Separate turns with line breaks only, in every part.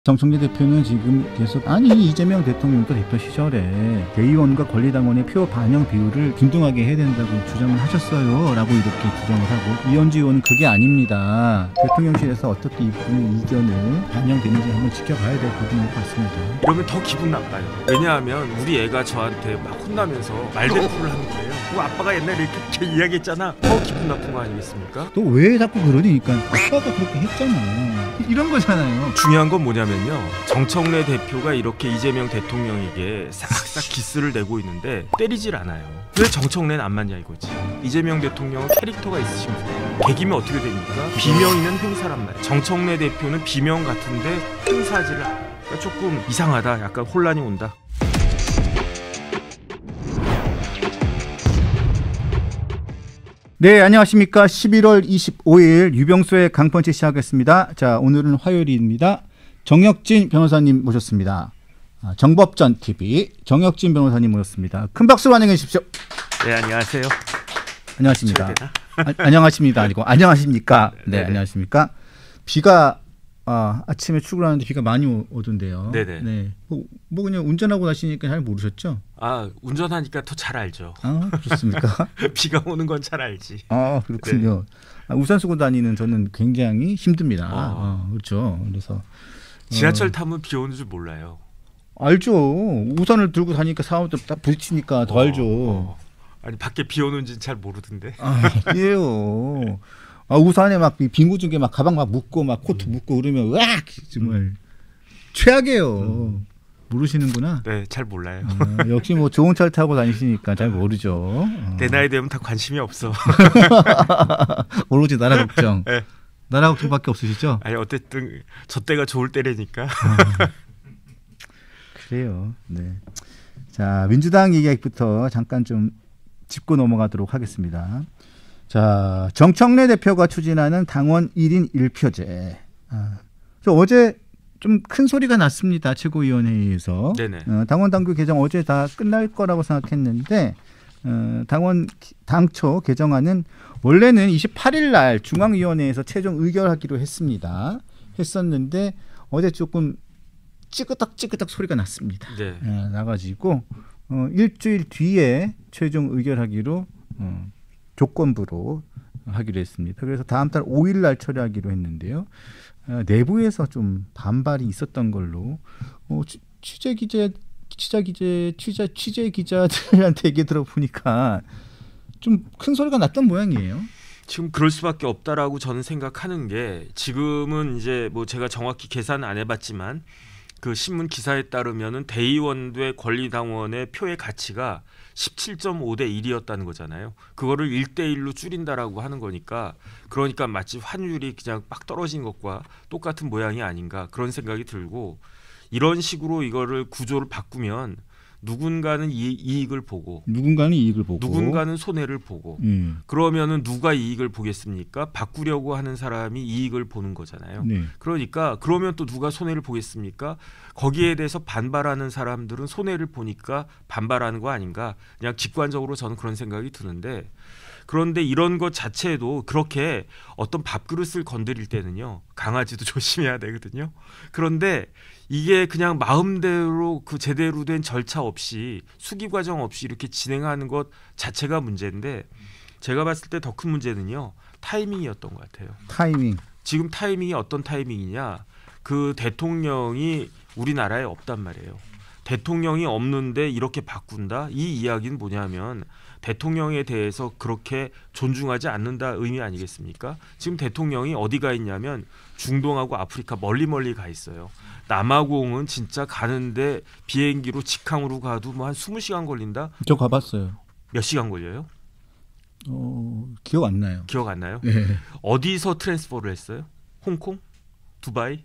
정청래 대표는 지금 계속 이재명 대통령도 대표 시절에 대의원과 권리당원의 표 반영 비율을 균등하게 해야 된다고 주장을 하셨어요 라고 이렇게 주장을 하고, 이현주 의원은 그게 아닙니다. 대통령실에서 어떻게 이분의 의견을 반영되는지 한번 지켜봐야 될 부분인 것 같습니다.
이러면 더 기분 나빠요. 왜냐하면 우리 애가 저한테 막 혼나면서 말대꾸를 하는 거예요. 아빠가 옛날에 이렇게 이야기했잖아. 더 기분 나쁜 거 아니겠습니까?
또 왜 자꾸 그러니까 아빠가 그렇게 했잖아 이런 거잖아요.
중요한 건 뭐냐면요, 정청래 대표가 이렇게 이재명 대통령에게 싹싹 기스를 내고 있는데 때리질 않아요. 왜 정청래는 안 맞냐 이거지. 이재명 대통령은 캐릭터가 있으신 분이에요. 개기면 어떻게 됩니까? 비명이면 행사란 말이에요. 정청래 대표는 비명 같은데 행사하지를 않아요. 그러니까 조금 이상하다, 약간 혼란이 온다.
네, 안녕하십니까. 11월 25일 유병수의 강펀치 시작하겠습니다. 자, 오늘은 화요일입니다. 정혁진 변호사님 모셨습니다. 정법전 TV 정혁진 변호사님 모셨습니다. 큰 박수 환영해 주십시오.
네, 안녕하세요.
안녕하십니까. 안녕하십니다. 아니고 안녕하십니까. 네, 안녕하십니까. 비가 아침에 출근하는데 비가 많이 오던데요.
네네.
네. 뭐 그냥 운전하고 나시니까 잘 모르셨죠?
운전하니까 더 잘 알죠.
그렇습니까?
비가 오는 건 잘 알지.
그렇군요. 네. 우산 쓰고 다니는 저는 굉장히 힘듭니다. 그렇죠. 그래서
지하철 타면 비 오는 줄 몰라요.
알죠. 우산을 들고 다니니까 사람들 딱 부딪히니까 더 알죠.
아니 밖에 비 오는지 잘 모르던데.
아니에요. 우산에 막 빙구 중에 막 가방 막 묶고 막 코트 묶고 그러면 으악 정말 최악이에요. 모르시는구나.
네, 잘 몰라요.
역시 뭐 좋은 차를 타고 다니시니까 잘 모르죠.
내 나이 되면 다 관심이 없어.
오로지 나라 걱정.
네.
나라 걱정밖에 없으시죠?
아니 어쨌든 저 때가 좋을 때라니까.
그래요. 네. 자, 민주당 얘기부터 잠깐 좀 짚고 넘어가도록 하겠습니다. 자, 정청래 대표가 추진하는 당원 1인 1표제. 저 어제 좀 큰 소리가 났습니다. 최고위원회에서.
네네.
당원 당규 개정 어제 다 끝날 거라고 생각했는데 당초 개정안은 원래는 28일 날 중앙위원회에서 최종 의결하기로 했었는데 어제 조금 찌끄덕 소리가 났습니다.
네.
나가지고 일주일 뒤에 최종 의결하기로 조건부로 하기로 했습니다. 그래서 다음 달 5일 날 처리하기로 했는데요. 내부에서 좀 반발이 있었던 걸로 취재 기자들한테 얘기 들어보니까 좀 큰 소리가 났던 모양이에요.
지금 그럴 수밖에 없다라고 저는 생각하는 게, 지금은 이제 뭐 제가 정확히 계산 안 해봤지만 그 신문 기사에 따르면은 대의원대 권리당원의 표의 가치가 17.5대 1이었다는 거잖아요. 그거를 1대 1로 줄인다라고 하는 거니까, 그러니까 마치 환율이 그냥 빡 떨어진 것과 똑같은 모양이 아닌가 그런 생각이 들고, 이런 식으로 이거를 구조를 바꾸면 누군가는 이익을 보고 누군가는 손해를 보고 그러면은 누가 이익을 보겠습니까? 바꾸려고 하는 사람이 이익을 보는 거잖아요.
네.
그러니까 그러면 또 누가 손해를 보겠습니까? 거기에 대해서 반발하는 사람들은 손해를 보니까 반발하는 거 아닌가, 그냥 직관적으로 저는 그런 생각이 드는데, 그런데 이런 것 자체도 그렇게 어떤 밥그릇을 건드릴 때는요, 강아지도 조심해야 되거든요. 그런데 이게 그냥 마음대로 그 제대로 된 절차 없이, 수기 과정 없이 이렇게 진행하는 것 자체가 문제인데, 제가 봤을 때 더 큰 문제는요, 타이밍이었던 것 같아요.
타이밍.
지금 타이밍이 어떤 타이밍이냐, 그 대통령이 우리나라에 없단 말이에요. 대통령이 없는데 이렇게 바꾼다? 이 이야기는 뭐냐면 대통령에 대해서 그렇게 존중하지 않는다 의미 아니겠습니까? 지금 대통령이 어디 가 있냐면 중동하고 아프리카 멀리 가 있어요. 남아공은 진짜 가는데 비행기로 직항으로 가도 뭐 한 20시간 걸린다?
저 가봤어요.
몇 시간 걸려요?
기억 안 나요.
기억 안 나요?
네.
어디서 트랜스퍼를 했어요? 홍콩? 두바이?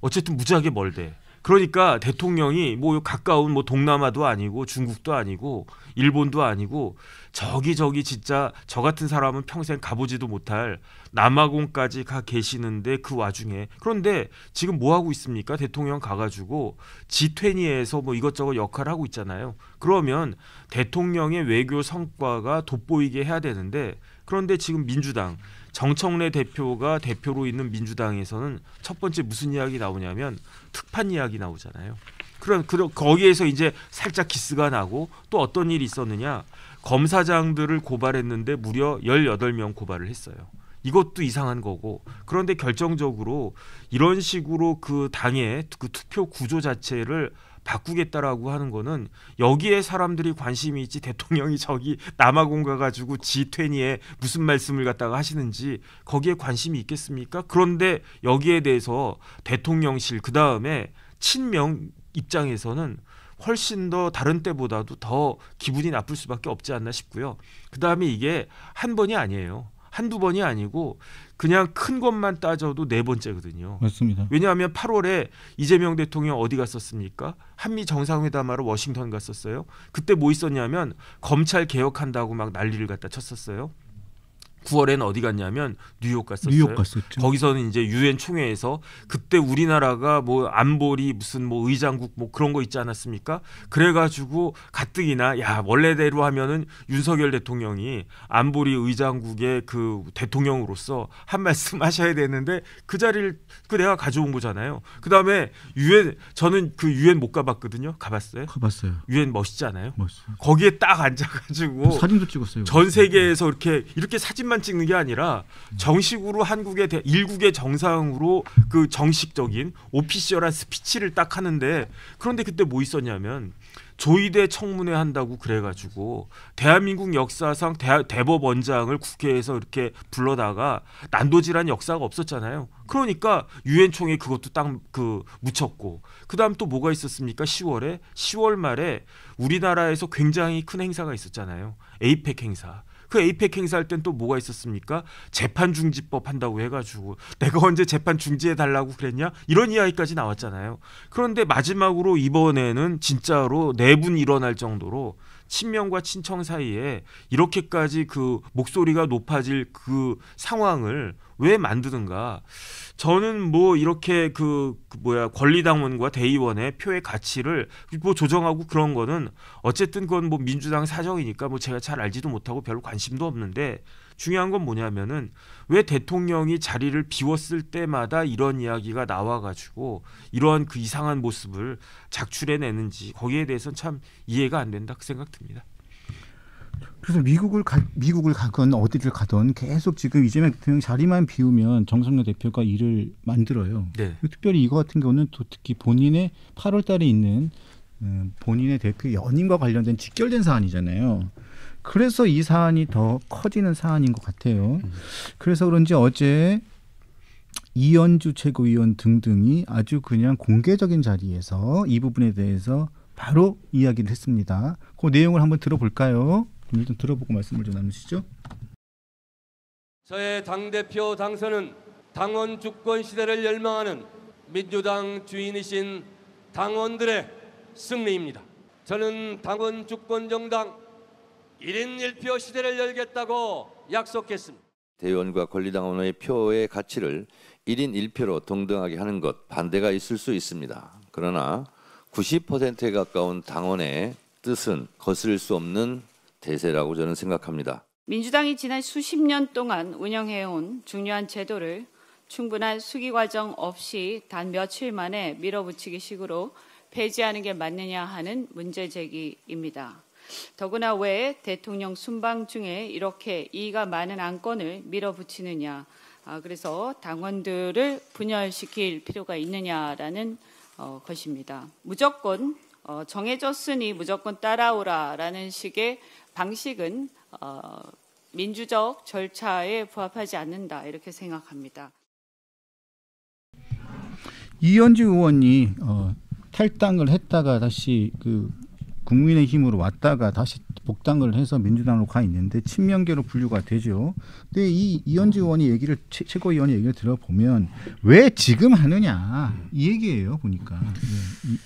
어쨌든 무지하게 멀대. 그러니까 대통령이 뭐 가까운 뭐 동남아도 아니고 중국도 아니고 일본도 아니고 저기 진짜 저 같은 사람은 평생 가보지도 못할 남아공까지 가 계시는데, 그 와중에, 그런데 지금 뭐 하고 있습니까? 대통령 가가지고 G20에서 뭐 이것저것 역할을 하고 있잖아요. 그러면 대통령의 외교 성과가 돋보이게 해야 되는데, 그런데 지금 민주당 정청래 대표가 대표로 있는 민주당에서는 첫 번째 무슨 이야기 나오냐면 특판 이야기 나오잖아요. 그럼 거기에서 이제 살짝 기스가 나고 또 어떤 일이 있었느냐. 검사장들을 고발했는데 무려 18명 고발을 했어요. 이것도 이상한 거고. 그런데 결정적으로 이런 식으로 그 당의 그 투표 구조 자체를 바꾸겠다라고 하는 거는 여기에 사람들이 관심이 있지 대통령이 저기 남아공 가가지고 G20에 무슨 말씀을 갖다가 하시는지 거기에 관심이 있겠습니까? 그런데 여기에 대해서 대통령실 그다음에 친명 입장에서는 훨씬 더 다른 때보다도 더 기분이 나쁠 수밖에 없지 않나 싶고요. 그다음에 이게 한 번이 아니에요. 한두 번이 아니고 그냥 큰 것만 따져도 4번째거든요.
맞습니다.
왜냐하면 8월에 이재명 대통령 어디 갔었습니까? 한미 정상회담하러 워싱턴 갔었어요. 그때 뭐 있었냐면 검찰 개혁한다고 막 난리를 갖다 쳤었어요. 9월에는 어디 갔냐면 뉴욕 갔었어요.
뉴욕 갔었죠.
거기서는 이제 유엔 총회에서 그때 우리나라가 뭐 안보리 무슨 뭐 의장국 뭐 그런 거 있지 않았습니까? 그래가지고 가뜩이나 야 원래대로 하면은 윤석열 대통령이 안보리 의장국의 그 대통령으로서 한 말씀 하셔야 되는데 그 자리를 그 내가 가져온 거잖아요. 그 다음에 유엔 저는 그 유엔 못 가봤거든요. 가봤어요?
가봤어요.
유엔 멋있지 않아요?
멋있어요.
거기에 딱 앉아가지고
사진도 찍었어요.
전 세계에서 이렇게 사진만 찍는 게 아니라 정식으로 한국의 일국의 정상으로 그 정식적인 오피셜한 스피치를 딱 하는데 그런데 그때 뭐 있었냐면 조의대 청문회 한다고 그래가지고 대한민국 역사상 대법원장을 국회에서 이렇게 불러다가 난도질한 역사가 없었잖아요. 그러니까 유엔 총회 그것도 딱 그 묻혔고 그다음 또 뭐가 있었습니까? 10월 말에 우리나라에서 굉장히 큰 행사가 있었잖아요. 에이펙 행사. 그 에이펙 행사할 땐 또 뭐가 있었습니까? 재판 중지법 한다고 해가지고 내가 언제 재판 중지해달라고 그랬냐? 이런 이야기까지 나왔잖아요. 그런데 마지막으로 이번에는 진짜로 내분 일어날 정도로 친명과 친청 사이에 이렇게까지 그 목소리가 높아질 그 상황을 왜 만드는가? 저는 뭐 이렇게 권리당원과 대의원의 표의 가치를 뭐 조정하고 그런 거는 어쨌든 그건 뭐 민주당 사정이니까 뭐 제가 잘 알지도 못하고 별로 관심도 없는데 중요한 건 뭐냐면은 왜 대통령이 자리를 비웠을 때마다 이런 이야기가 나와가지고 이러한 그 이상한 모습을 작출해내는지 거기에 대해서는 참 이해가 안 된다 그 생각 듭니다.
그래서 미국을 가건 어디를 가던 계속 지금 이재명 대통령 자리만 비우면 정청래 대표가 일을 만들어요.
네.
특별히 이거 같은 경우는 또 특히 본인의 8월 달에 있는 본인의 대표 연임과 관련된 직결된 사안이잖아요. 그래서 이 사안이 더 커지는 사안인 것 같아요. 그래서 그런지 어제 이현주 최고위원 등등이 아주 그냥 공개적인 자리에서 이 부분에 대해서 바로 이야기를 했습니다. 그 내용을 한번 들어볼까요? 일단 들어보고 말씀을 좀 나누시죠.
저의 당대표 당선은 당원 주권 시대를 열망하는 민주당 주인이신 당원들의 승리입니다. 저는 당원 주권 정당 1인 1표 시대를 열겠다고 약속했습니다.
대의원과 권리당원의 표의 가치를 1인 1표로 동등하게 하는 것 반대가 있을 수 있습니다. 그러나 90%에 가까운 당원의 뜻은 거스를 수 없는 대세라고 저는 생각합니다.
민주당이 지난 수십 년 동안 운영해온 중요한 제도를 충분한 수기 과정 없이 단 며칠 만에 밀어붙이기 식으로 폐지하는 게 맞느냐 하는 문제 제기입니다. 더구나 왜 대통령 순방 중에 이렇게 이의가 많은 안건을 밀어붙이느냐, 그래서 당원들을 분열시킬 필요가 있느냐라는 것입니다. 무조건 정해졌으니 무조건 따라오라라는 식의 방식은 민주적 절차에 부합하지 않는다 이렇게 생각합니다.
이현주 의원이 탈당을 했다가 다시 그 국민의힘으로 왔다가 다시 복당을 해서 민주당으로 가 있는데 친명계로 분류가 되죠. 근데 이 이현주 의원이 얘기를 최고위원이 얘기를 들어보면 왜 지금 하느냐 이 얘기예요. 보니까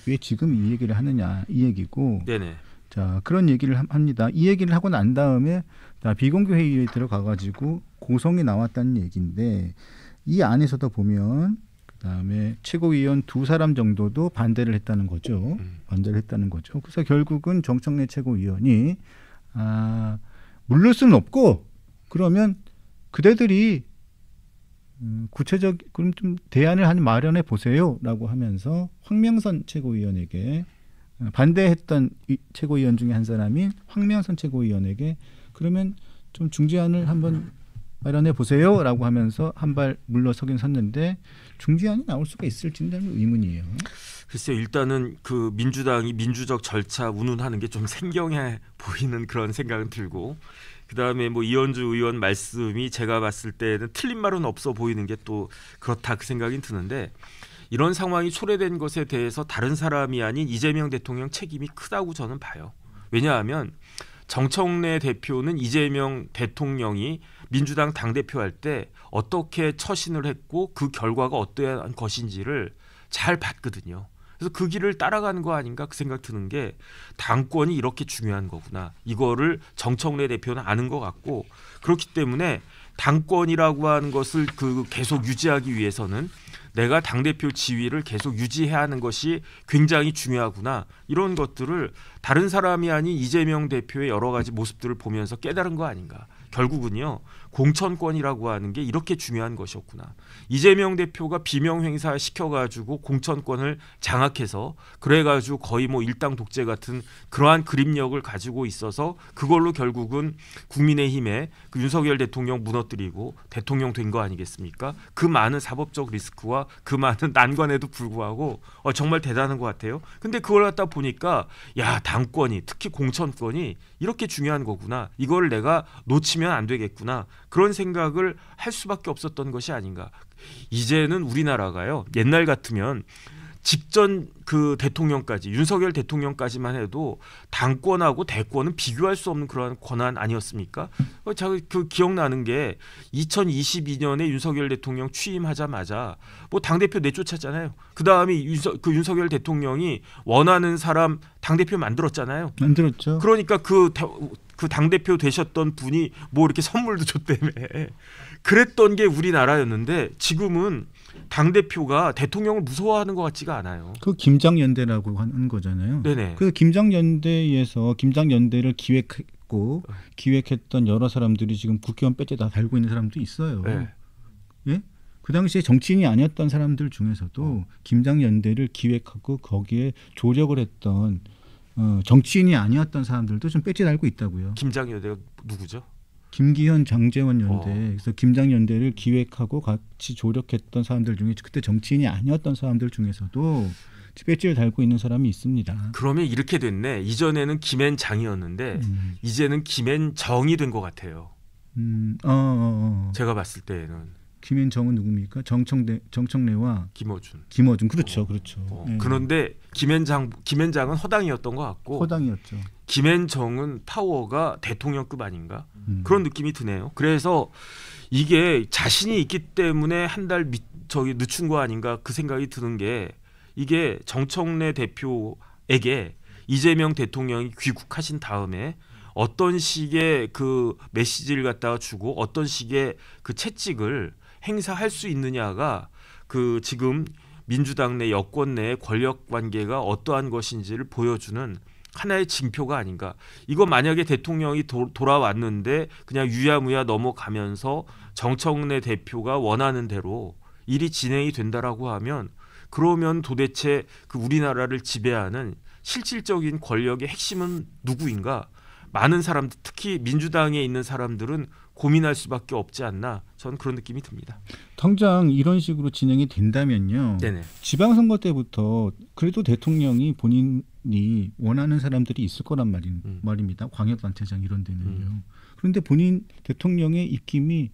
왜 지금 이 얘기를 하느냐 이 얘기고.
네네.
자 그런 얘기를 합니다. 이 얘기를 하고 난 다음에 비공개 회의에 들어가가지고 고성이 나왔다는 얘기인데 이 안에서도 보면. 그다음에 최고위원 2사람 정도도 반대를 했다는 거죠. 반대를 했다는 거죠. 그래서 결국은 정청래 최고위원이 물를 수는 없고 그러면 그대들이 구체적 그럼 좀 대안을 한 마련해 보세요라고 하면서 황명선 최고위원에게 반대했던 최고위원 중에 한 사람인 황명선 최고위원에게 그러면 좀 중재안을 한번 마련해 보세요라고 하면서 한 발 물러서긴 섰는데 중재안이 나올 수가 있을지는 의문이에요.
글쎄요, 일단은 그 민주당이 민주적 절차 운운하는 게 좀 생경해 보이는 그런 생각은 들고, 그 다음에 뭐 이현주 의원 말씀이 제가 봤을 때는 틀린 말은 없어 보이는 게 또 그렇다 그 생각이 드는데, 이런 상황이 초래된 것에 대해서 다른 사람이 아닌 이재명 대통령 책임이 크다고 저는 봐요. 왜냐하면 정청래 대표는 이재명 대통령이 민주당 당대표 할 때 어떻게 처신을 했고 그 결과가 어떠한 것인지를 잘 봤거든요. 그래서 그 길을 따라가는 거 아닌가 그 생각 드는 게, 당권이 이렇게 중요한 거구나. 이거를 정청래 대표는 아는 것 같고, 그렇기 때문에 당권이라고 하는 것을 계속 유지하기 위해서는 내가 당대표 지위를 계속 유지해야 하는 것이 굉장히 중요하구나. 이런 것들을 다른 사람이 아닌 이재명 대표의 여러 가지 모습들을 보면서 깨달은 거 아닌가. 결국은요, 공천권이라고 하는 게 이렇게 중요한 것이었구나. 이재명 대표가 비명 행사 시켜가지고 공천권을 장악해서 그래가지고 거의 뭐 일당 독재 같은 그러한 그림력을 가지고 있어서 그걸로 결국은 국민의힘에 그 윤석열 대통령 무너뜨리고 대통령 된 거 아니겠습니까? 그 많은 사법적 리스크와 그 많은 난관에도 불구하고 정말 대단한 것 같아요. 근데 그걸 갖다 보니까 야, 당권이, 특히 공천권이 이렇게 중요한 거구나. 이걸 내가 놓치면 안 되겠구나. 그런 생각을 할 수밖에 없었던 것이 아닌가. 이제는 우리나라가요, 옛날 같으면 직전 그 대통령까지, 윤석열 대통령까지만 해도 당권하고 대권은 비교할 수 없는 그런 권한 아니었습니까? 제가 그 기억나는 게 2022년에 윤석열 대통령 취임하자마자 뭐 당대표 내쫓았잖아요. 그 다음에 그 윤석열 대통령이 원하는 사람 당대표 만들었잖아요.
만들었죠.
그러니까 그 당대표 되셨던 분이 뭐 이렇게 선물도 줬다며. 그랬던 게 우리나라였는데 지금은 당대표가 대통령을 무서워하는 것 같지가 않아요.
그 김장연대라고 하는 거잖아요.
네네.
그 김장연대에서 김장연대를 기획했던 여러 사람들이 지금 국회의원 배지 다 달고 있는 사람도 있어요.
네.
예? 그 당시에 정치인이 아니었던 사람들 중에서도 김장연대를 기획하고 거기에 조력을 했던 정치인이 아니었던 사람들도 좀 배지 달고 있다고요.
김장연대가 누구죠?
김기현, 장제원 연대. 그래서 김장연대를 기획하고 같이 조력했던 사람들 중에 그때 정치인이 아니었던 사람들 중에서도 배지를 달고 있는 사람이 있습니다.
그러면 이렇게 됐네. 이전에는 김앤장이었는데 이제는 김앤정이 된 것 같아요. 제가 봤을 때는.
김앤정은 누굽니까? 정청래와
김어준.
그렇죠. 네.
그런데 김앤장은 허당이었던 것 같고,
허당이었죠.
김앤정은 파워가 대통령급 아닌가? 그런 느낌이 드네요. 그래서 이게 자신이 있기 때문에 한 달 늦춘 거 아닌가 그 생각이 드는 게, 이게 정청래 대표에게 이재명 대통령이 귀국하신 다음에 어떤 식의 그 메시지를 갖다가 주고 어떤 식의 그 채찍을 행사할 수 있느냐가 그 지금 민주당 내 여권 내의 권력 관계가 어떠한 것인지를 보여주는 하나의 징표가 아닌가. 이거 만약에 대통령이 돌아왔는데 그냥 유야무야 넘어가면서 정청래 대표가 원하는 대로 일이 진행이 된다라고 하면, 그러면 도대체 그 우리나라를 지배하는 실질적인 권력의 핵심은 누구인가? 많은 사람들, 특히 민주당에 있는 사람들은 고민할 수밖에 없지 않나, 저는 그런 느낌이 듭니다.
당장 이런 식으로 진행이 된다면요.
네네.
지방선거 때부터 그래도 대통령이 본인이 원하는 사람들이 있을 거란 말입니다. 광역단체장 이런 데는요. 그런데 본인 대통령의 입김이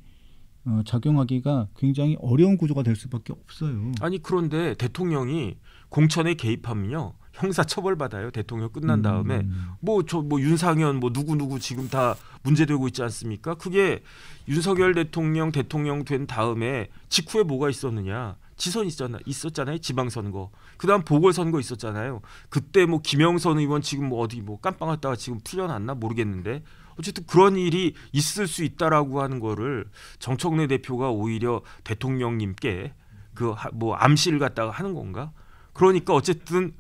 작용하기가 굉장히 어려운 구조가 될 수밖에 없어요.
아니, 그런데 대통령이 공천에 개입하면요, 형사 처벌받아요. 대통령 끝난 다음에 뭐 윤상현 뭐 누구 지금 다 문제되고 있지 않습니까? 그게 윤석열 대통령 된 다음에 직후에 뭐가 있었느냐? 지선 있었잖아요. 지방선거. 그다음 보궐선거 있었잖아요. 그때 뭐 김영선 의원 지금 뭐 어디 뭐 깜빵 갔다가 지금 풀려났나 모르겠는데, 어쨌든 그런 일이 있을 수 있다라고 하는 거를 정청래 대표가 오히려 대통령님께 그 뭐 암시를 갖다가 하는 건가? 그러니까 어쨌든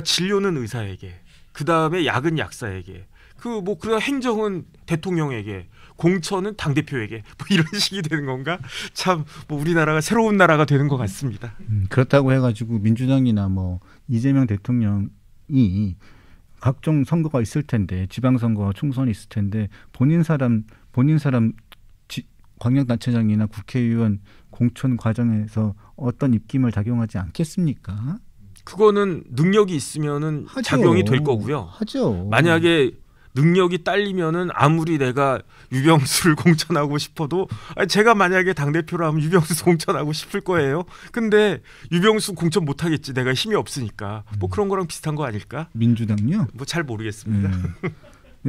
진료는 의사에게, 그 다음에 약은 약사에게, 그 행정은 대통령에게, 공천은 당 대표에게 뭐 이런 식이 되는 건가? 참 뭐 우리나라가 새로운 나라가 되는 것 같습니다.
그렇다고 해가지고 민주당이나 뭐 이재명 대통령이 각종 선거가 있을 텐데 지방선거와 총선이 있을 텐데 본인 사람 광역단체장이나 국회의원 공천 과정에서 어떤 입김을 작용하지 않겠습니까?
그거는 능력이 있으면은
하죠.
작용이 될 거고요.
하죠.
만약에 능력이 딸리면은 아무리 내가 유병수를 공천하고 싶어도 제가 만약에 당대표라면 유병수 공천하고 싶을 거예요. 근데 유병수 공천 못하겠지. 내가 힘이 없으니까. 뭐 그런 거랑 비슷한 거 아닐까?
민주당요?
뭐 잘 모르겠습니다.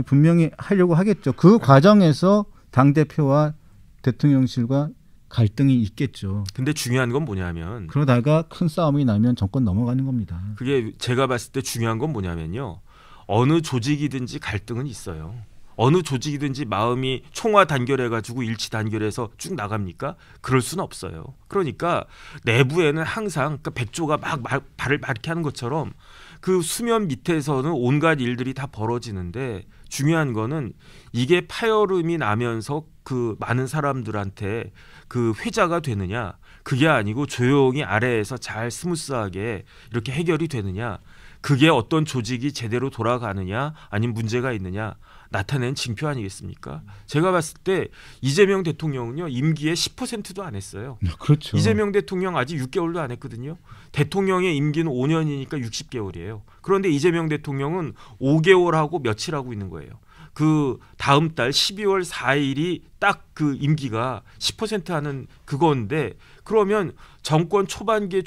분명히 하려고 하겠죠. 그 과정에서 당대표와 대통령실과 갈등이 있겠죠.
근데 중요한 건 뭐냐면
그러다가 큰 싸움이 나면 정권 넘어가는 겁니다.
그게 제가 봤을 때 중요한 건 뭐냐면요. 어느 조직이든지 갈등은 있어요. 어느 조직이든지 마음이 총화 단결해가지고 일치 단결해서 쭉 나갑니까? 그럴 수는 없어요. 그러니까 내부에는 항상 그러니까 백조가 막 발을 밝게 하는 것처럼 그 수면 밑에서는 온갖 일들이 다 벌어지는데 중요한 거는 이게 파열음이 나면서 그 많은 사람들한테 그 회자가 되느냐 그게 아니고 조용히 아래에서 잘 스무스하게 이렇게 해결이 되느냐 그게 어떤 조직이 제대로 돌아가느냐 아니면 문제가 있느냐 나타낸 징표 아니겠습니까? 제가 봤을 때 이재명 대통령은요 임기에 10%도 안 했어요.
그렇죠.
이재명 대통령 아직 6개월도 안 했거든요. 대통령의 임기는 5년이니까 60개월이에요. 그런데 이재명 대통령은 5개월하고 며칠 하고 있는 거예요. 그 다음 달 12월 4일이 딱 그 임기가 10% 하는 그건데 그러면 정권 초반기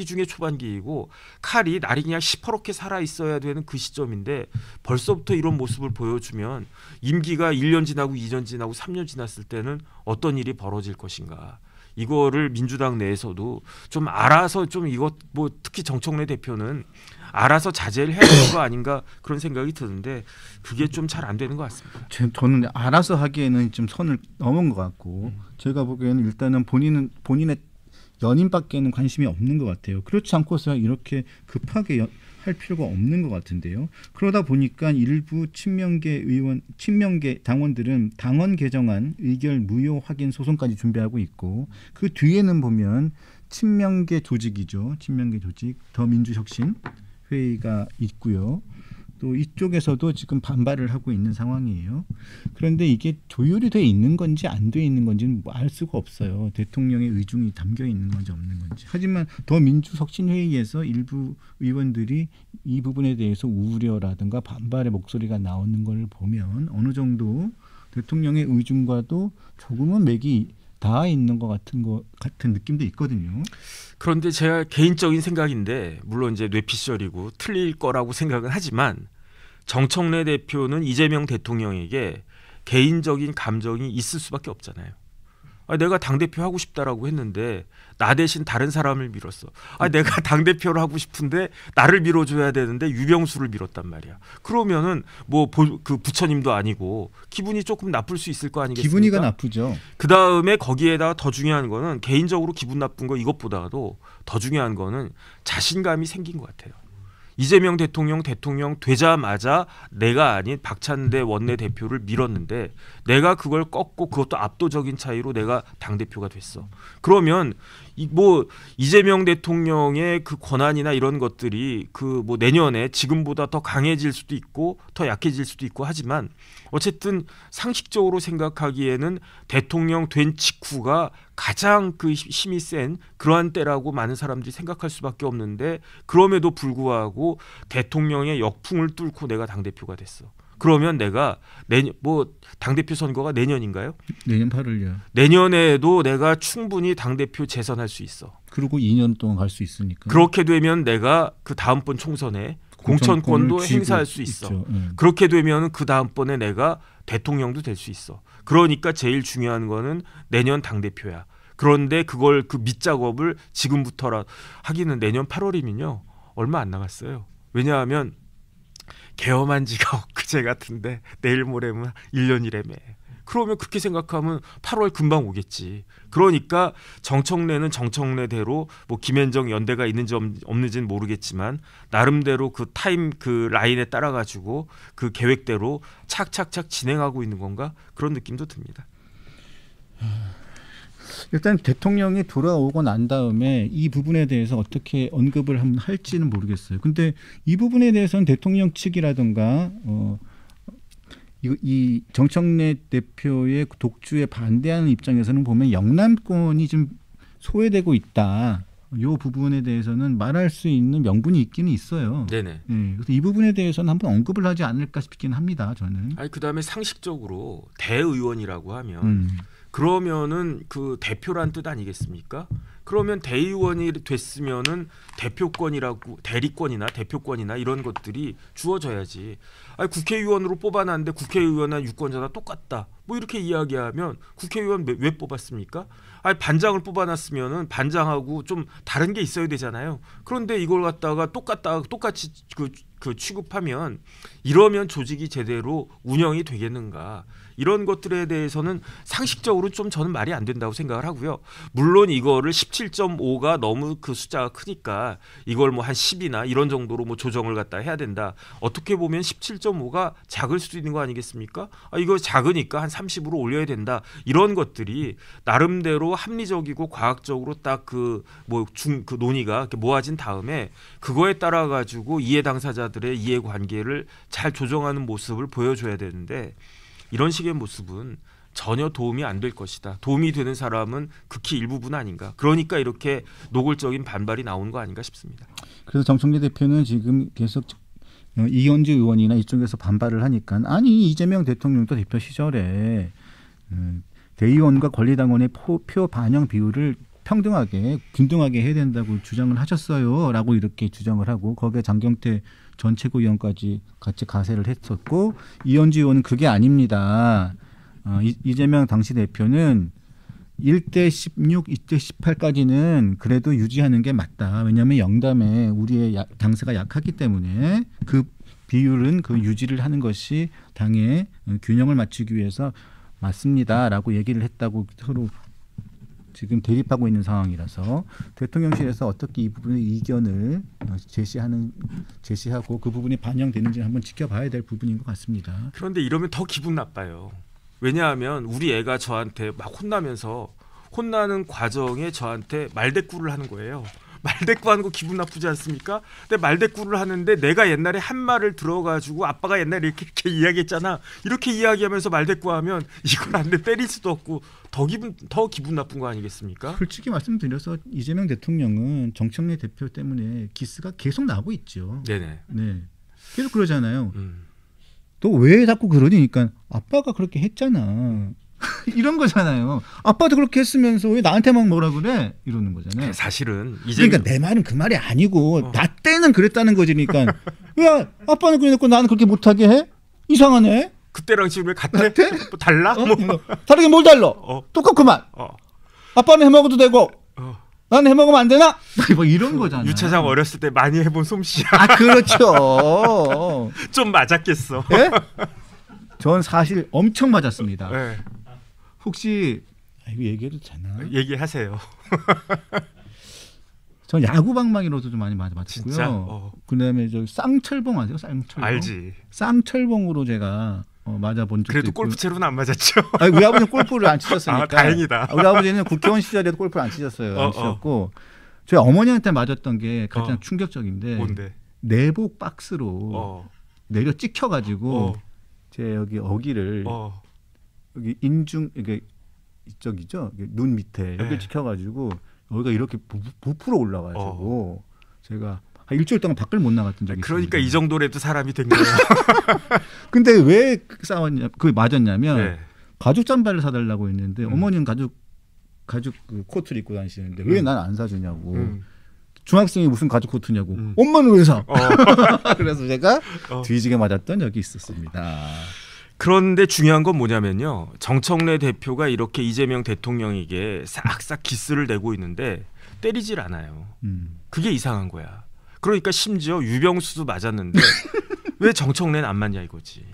중에 초반기이고 칼이 날이 그냥 시퍼렇게 살아 있어야 되는 그 시점인데 벌써부터 이런 모습을 보여주면 임기가 1년 지나고 2년 지나고 3년 지났을 때는 어떤 일이 벌어질 것인가. 이거를 민주당 내에서도 좀 알아서 좀 이것 뭐 특히 정청래 대표는 알아서 자제를 해야 되는 거 아닌가 그런 생각이 드는데 그게 좀 잘 안 되는 것 같습니다.
저는 알아서 하기에는 좀 선을 넘은 것 같고 제가 보기에는 일단은 본인의 연인밖에는 관심이 없는 것 같아요. 그렇지 않고서 이렇게 급하게 할 필요가 없는 것 같은데요. 그러다 보니까 일부 친명계 당원들은 당원 개정안 의결 무효 확인 소송까지 준비하고 있고 그 뒤에는 보면 친명계 조직이죠. 친명계 조직 더민주혁신 회의가 있고요. 또 이쪽에서도 지금 반발을 하고 있는 상황이에요. 그런데 이게 조율이 돼 있는 건지 안 돼 있는 건지는 알 수가 없어요. 대통령의 의중이 담겨 있는 건지 없는 건지. 하지만 더민주혁신회의에서 일부 의원들이 이 부분에 대해서 우려라든가 반발의 목소리가 나오는 걸 보면 어느 정도 대통령의 의중과도 조금은 맥이 닿아 있는 것 같은 느낌도 있거든요.
그런데 제가 개인적인 생각인데 물론 이제 뇌피셜이고 틀릴 거라고 생각은 하지만 정청래 대표는 이재명 대통령에게 개인적인 감정이 있을 수밖에 없잖아요. 내가 당대표 하고 싶다라고 했는데 나 대신 다른 사람을 밀었어. 내가 당대표를 하고 싶은데 나를 밀어줘야 되는데 유병수를 밀었단 말이야. 그러면은 뭐 그 부처님도 아니고 기분이 조금 나쁠 수 있을 거 아니겠습니까?
기분이가 나쁘죠.
그다음에 거기에다가 더 중요한 거는 개인적으로 기분 나쁜 거 이것보다도 더 중요한 거는 자신감이 생긴 것 같아요. 이재명 대통령 되자마자 내가 아닌 박찬대 원내대표를 밀었는데 내가 그걸 꺾고 그것도 압도적인 차이로 내가 당대표가 됐어. 그러면 뭐 이재명 대통령의 그 권한이나 이런 것들이 그 뭐 내년에 지금보다 더 강해질 수도 있고 더 약해질 수도 있고 하지만 어쨌든 상식적으로 생각하기에는 대통령 된 직후가 가장 그 힘이 센 그러한 때라고 많은 사람들이 생각할 수밖에 없는데 그럼에도 불구하고 대통령의 역풍을 뚫고 내가 당대표가 됐어. 그러면 내가 뭐 당대표 선거가 내년인가요?
내년 8월이요.
내년에도 내가 충분히 당대표 재선할 수 있어.
그리고 2년 동안 갈 수 있으니까.
그렇게 되면 내가 그 다음번 총선에 공천권도 행사할 수 있어. 그렇게 되면 그 다음번에 내가 대통령도 될 수 있어. 그러니까 제일 중요한 거는 내년 당대표야. 그런데 그걸 그 밑작업을 지금부터라 하기는 내년 8월이면요. 얼마 안 남았어요. 왜냐하면 개엄한 지가 엊그제 같은데 내일 모레면 1년이라며. 그러면 그렇게 생각하면 8월 금방 오겠지. 그러니까 정청래는 정청래대로 뭐 김앤정 연대가 있는지 없는지는 모르겠지만 나름대로 그 타임 그 라인에 따라 가지고 그 계획대로 착착착 진행하고 있는 건가 그런 느낌도 듭니다.
일단 대통령이 돌아오고 난 다음에 이 부분에 대해서 어떻게 언급을 할지는 모르겠어요. 근데 이 부분에 대해서는 대통령 측이라든가 이 정청래 대표의 독주에 반대하는 입장에서는 보면 영남권이 좀 소외되고 있다. 이 부분에 대해서는 말할 수 있는 명분이 있기는 있어요.
네네.
네, 그래서 이 부분에 대해서는 한번 언급을 하지 않을까 싶긴 합니다. 저는.
아니 그다음에 상식적으로 대의원이라고 하면 그러면은 그 대표란 뜻 아니겠습니까? 그러면 대의원이 됐으면은 대표권이라고 대리권이나 대표권이나 이런 것들이 주어져야지. 아니 국회의원으로 뽑아놨는데 국회의원이나 유권자나 똑같다. 뭐 이렇게 이야기하면 국회의원 왜 뽑았습니까? 아니 반장을 뽑아놨으면은 반장하고 좀 다른 게 있어야 되잖아요. 그런데 이걸 갖다가 똑같이 그 취급하면 이러면 조직이 제대로 운영이 되겠는가? 이런 것들에 대해서는 상식적으로 좀 저는 말이 안 된다고 생각을 하고요. 물론 이거를 17.5가 너무 그 숫자가 크니까 이걸 뭐 한 10이나 이런 정도로 뭐 조정을 갖다 해야 된다. 어떻게 보면 17.5가 작을 수도 있는 거 아니겠습니까? 이거 작으니까 한 30으로 올려야 된다. 이런 것들이 나름대로 합리적이고 과학적으로 딱 그 논의가 이렇게 모아진 다음에 그거에 따라 가지고 이해 당사자들의 이해 관계를 잘 조정하는 모습을 보여줘야 되는데 이런 식의 모습은 전혀 도움이 안 될 것이다. 도움이 되는 사람은 극히 일부분 아닌가. 그러니까 이렇게 노골적인 반발이 나오는 거 아닌가 싶습니다.
그래서 정청래 대표는 지금 계속 이현주 의원이나 이쪽에서 반발을 하니까 아니 이재명 대통령도 대표 시절에 대의원과 권리당원의 표 반영 비율을 평등하게 균등하게 해야 된다고 주장을 하셨어요. 라고 이렇게 주장을 하고 거기에 장경태 전 최고위원까지 같이 가세를 했었고 이현주 의원은 그게 아닙니다. 이재명 당시 대표는 1대 16, 2대 18까지는 그래도 유지하는 게 맞다. 왜냐하면 영담에 우리의 당세가 약하기 때문에 그 비율은 그 유지를 하는 것이 당의 균형을 맞추기 위해서 맞습니다라고 얘기를 했다고 서로 지금 대립하고 있는 상황이라서 대통령실에서 어떻게 이 부분의 의견을 제시하고 그 부분이 반영되는지 한번 지켜봐야 될 부분인 것 같습니다.
그런데 이러면 더 기분 나빠요. 왜냐하면 우리 애가 저한테 막 혼나는 과정에 저한테 말대꾸를 하는 거예요. 말대꾸하는 거 기분 나쁘지 않습니까? 근데 말대꾸를 하는데 내가 옛날에 한 말을 들어가지고 아빠가 옛날에 이렇게 이야기했잖아. 이렇게 이야기하면서 말대꾸하면 이건 안 돼. 때릴 수도 없고 더 기분 나쁜 거 아니겠습니까?
솔직히 말씀드려서 이재명 대통령은 정청래 대표 때문에 기스가 계속 나고 있죠.
네네.
네, 계속 그러잖아요. 또 왜 자꾸 그러니까 아빠가 그렇게 했잖아. 이런 거잖아요. 아빠도 그렇게 했으면서 왜 나한테만 뭐라 그래? 이러는 거잖아요.
사실은
그러니까 내 말은 그 말이 아니고 나 때는 그랬다는 거지. 그러니까 왜 아빠는 그래놓고 나는 그렇게 못하게 해? 이상하네.
그때랑 지금 왜 같아? 뭐 달라? 뭐.
다르게 뭘 달라? 똑같구만. 아빠는 해먹어도 되고 나는 해먹으면 안 되나? 뭐 이런 거잖아요.
유차장 어렸을 때 많이 해본 솜씨야.
아 그렇죠.
좀 맞았겠어.
네? 전 사실 엄청 맞았습니다.
네.
혹시 이거 얘기해도 되나?
얘기하세요.
전 야구 방망이로도 좀 많이 맞았고요.
진짜?
그다음에 저 쌍철봉 아세요? 쌍철봉.
알지.
쌍철봉으로 제가 맞아본 적도
그래도
있고.
골프채로는 안 맞았죠.
아니, 우리 아버지는 골프를 안 치셨으니까.
다행이다.
우리 아버지는 국회의원 시절에도 골프를 안 치셨어요. 안 치셨고 저희 어머니한테 맞았던 게 가장 충격적인데
뭔데?
내복 박스로 내려 찍혀가지고 제 여기 어기를 여기 인중 이게 이쪽이죠. 눈 밑에 여기 찍혀가지고 여기가 이렇게 부풀어 올라가지고 제가 한 일주일 동안 밖을 못 나갔던 적이 있어요.
그러니까 이 정도라도 사람이 된 거예요. 근데
왜 맞았냐면 가죽 잠바를 사달라고 했는데 어머니는 가죽 그 코트를 입고 다니시는데 왜 난 안 사주냐고. 중학생이 무슨 가죽 코트냐고. 엄마는 왜 사? 그래서 제가 뒤지게 맞았던 적이 있었습니다.
그런데 중요한 건 뭐냐면요. 정청래 대표가 이렇게 이재명 대통령에게 싹싹 기스를 내고 있는데 때리질 않아요. 그게 이상한 거야. 그러니까 심지어 유병수도 맞았는데 왜 정청래는 안 맞냐 이거지.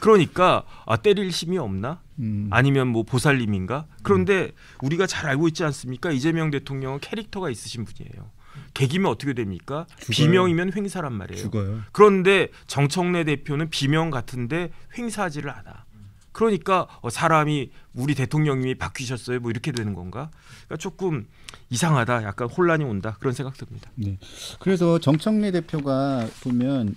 그러니까 때릴 힘이 없나?
음.
아니면 뭐 보살님인가? 그런데 우리가 잘 알고 있지 않습니까? 이재명 대통령은 캐릭터가 있으신 분이에요. 계기면 어떻게 됩니까?
죽어요.
비명이면 횡사란 말이에요.
죽어요.
그런데 정청래 대표는 비명 같은데 횡사하지를 않아. 그러니까 사람이 우리 대통령님이 바뀌셨어요. 뭐 이렇게 되는 건가? 그러니까 조금 이상하다. 약간 혼란이 온다. 그런 생각 듭니다.
네. 그래서 정청래 대표가 보면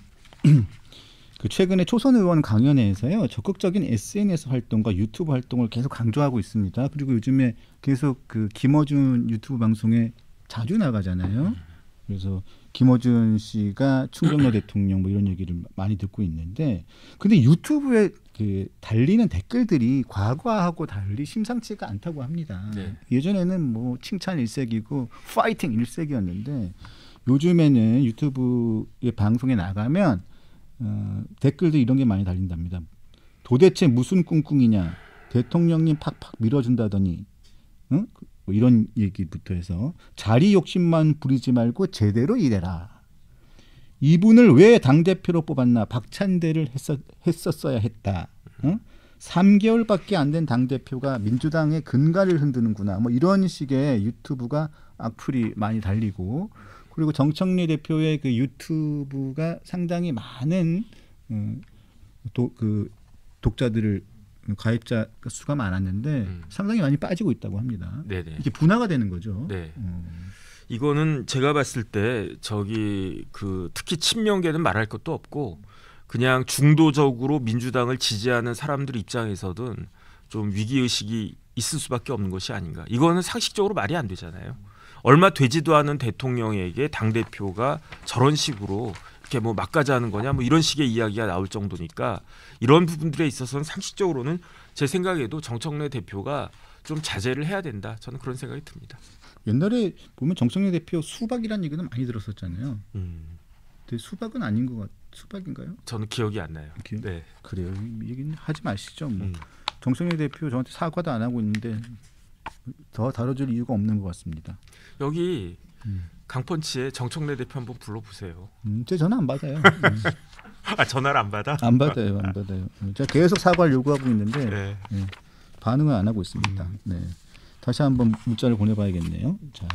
그 최근에 초선 의원 강연회에서요 적극적인 SNS 활동과 유튜브 활동을 계속 강조하고 있습니다. 그리고 요즘에 계속 그 김어준 유튜브 방송에 자주 나가잖아요. 그래서 김어준 씨가 충정로 대통령 뭐 이런 얘기를 많이 듣고 있는데, 근데 유튜브에 그 달리는 댓글들이 과거하고 달리 심상치가 않다고 합니다.
네.
예전에는 뭐 칭찬 일색이고 파이팅 일색이었는데 요즘에는 유튜브의 방송에 나가면 댓글도 이런 게 많이 달린답니다. 도대체 무슨 꿍꿍이냐, 대통령님 팍팍 밀어준다더니, 응? 뭐 이런 얘기부터 해서 자리 욕심만 부리지 말고 제대로 일해라. 이분을 왜 당대표로 뽑았나, 박찬대를 했었어야 했다. 응? 3개월밖에 안 된 당대표가 민주당의 근간을 흔드는구나. 뭐 이런 식의 유튜브가 악플이 많이 달리고, 그리고 정청래 대표의 그 유튜브가 상당히 많은 그 독자들을, 가입자 수가 많았는데 상당히 많이 빠지고 있다고 합니다.
네네.
이게 분화가 되는 거죠.
네. 이거는 제가 봤을 때 특히 친명계는 말할 것도 없고 그냥 중도적으로 민주당을 지지하는 사람들 입장에서든 좀 위기의식이 있을 수밖에 없는 것이 아닌가. 이거는 상식적으로 말이 안 되잖아요. 얼마 되지도 않은 대통령에게 당대표가 저런 식으로 이렇게 뭐 막가자는 거냐 뭐 이런 식의 이야기가 나올 정도니까 이런 부분들에 있어서는 상식적으로는 제 생각에도 정청래 대표가 좀 자제를 해야 된다. 저는 그런 생각이 듭니다.
옛날에 보면 정청래 대표 수박이라는 얘기는 많이 들었었잖아요. 근데 수박은 아닌 것 수박인가요?
저는 기억이 안 나요. 네.
그래요. 이 얘기는 하지 마시죠. 뭐. 정청래 대표 저한테 사과도 안 하고 있는데 더 다뤄줄 이유가 없는 것 같습니다.
여기 강펀치에 정청래 대표 한번 불러보세요.
제 전화 안 받아요.
전화를 안 받아?
안 받아요. 제가 계속 사과를 요구하고 있는데
네.
반응을 안 하고 있습니다. 네. 다시 한번 문자를 보내봐야겠네요. 자.